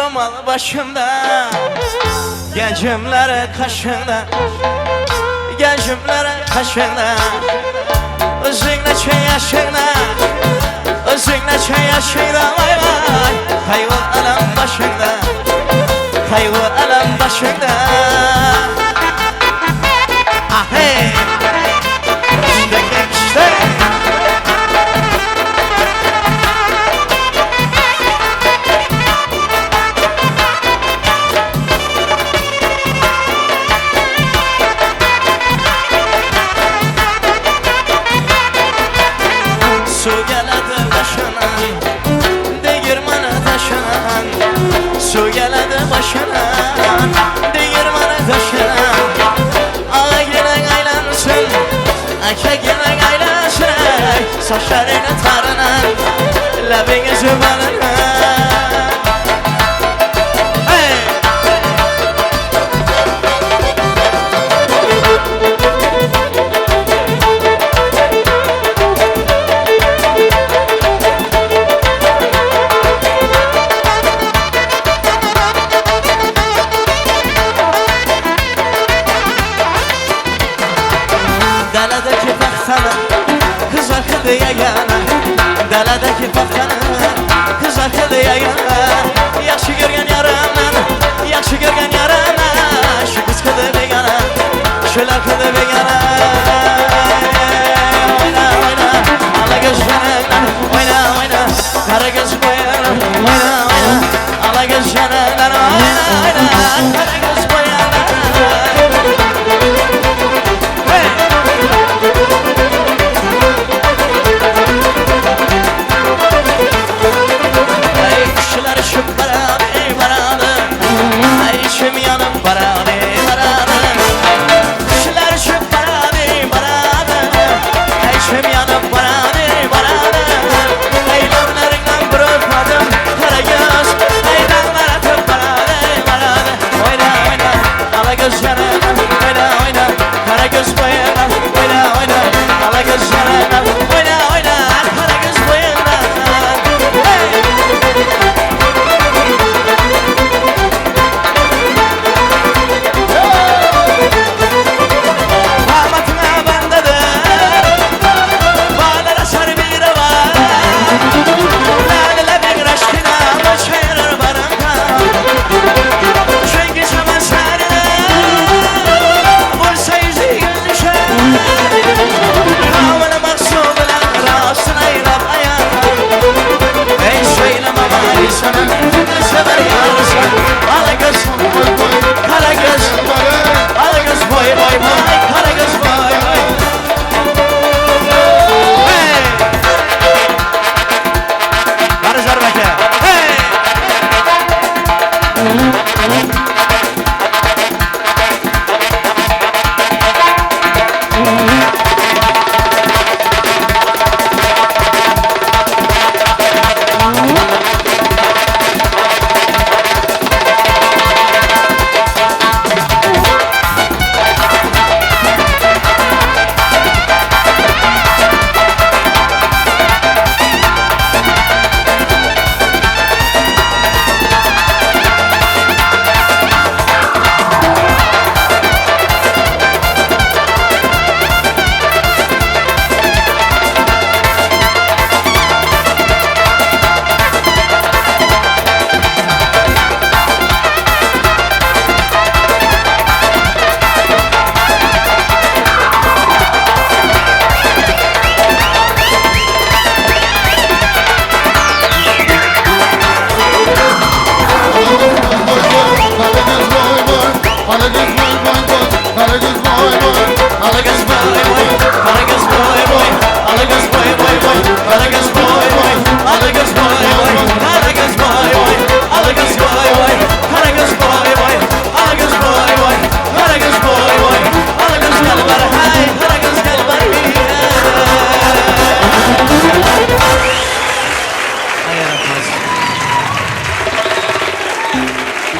romal başımda, gencimler kaşında, gencimler kaşında. Özünle çay yaşında, özünle çay yaşında. Vay vay, kaygı alam başında, kaygı alam başında. Ah hey, işte. Su geledi başına, değirmana taşınan. Su geledi başına, değirmana taşınan. Ağa gelen aylansın, aka gelen aylansın. Saçlarını tarınan, labini zıbarınan. Daladaki baksana, kız akıllı yayana. Daladaki baksana, kız akıllı yayana. Yaxşı görgen yaramdan, yaxşı görgen yarana. Şu kız kılı begana, şöyle kılı begana. Oyna oyna, ala gözlerinden. Oyna oyna, kara göz boyana. Oyna oyna, ala gözlerinden. Oyna oyna, kara göz boyana.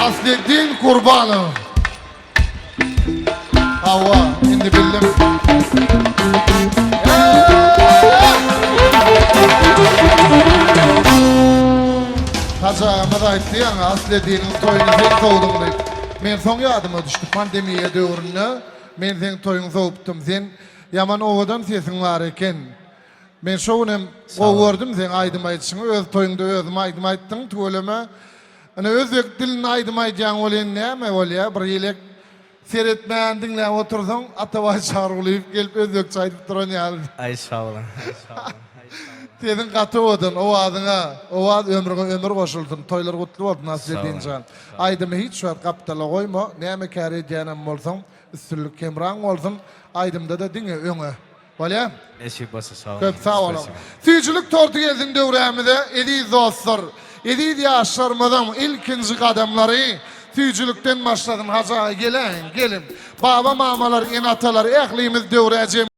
Asleddin Kurbanov. Hava, şimdi bildim. Hacağımız aytdı ya, asli dinin toyunu sen soğudun deyip. Men son yadıma düştü pandemiye dövrünü. Men sen toyunu soğuptum, sen yaman oğudan sesin var eken. Men şoğunem oğurdum sen aydım aytışın, öz toyunda özüm aydım ayttın, tuğulama. Hani özök dilini aydım aytyan olen ne ol ya, bir yelek seyretmeyen dinle otursan, Atabay çağrılayıp gelip özök çaydıp duran yani. Ay sağ olun. Senin katı odun, o adına, o ad ömür koşuldun, toylar kutlu oldu nasıl dediğin can. Aydıma hiç var kapitala koyma, neyme kâr edeceğinem olsun, üstünlük kemran olsun, aydımda da dine öne. Öyle? Eşik bası sağ olun. Köp sağ olun. Tüycülük tortu geldin devremide, ediz dostlar, ediz yaşlarmadan ilkinci kademleri, tüycülükten başladım haca gelin. Baba mamalar, enatalar, ehlimiz devreceğim.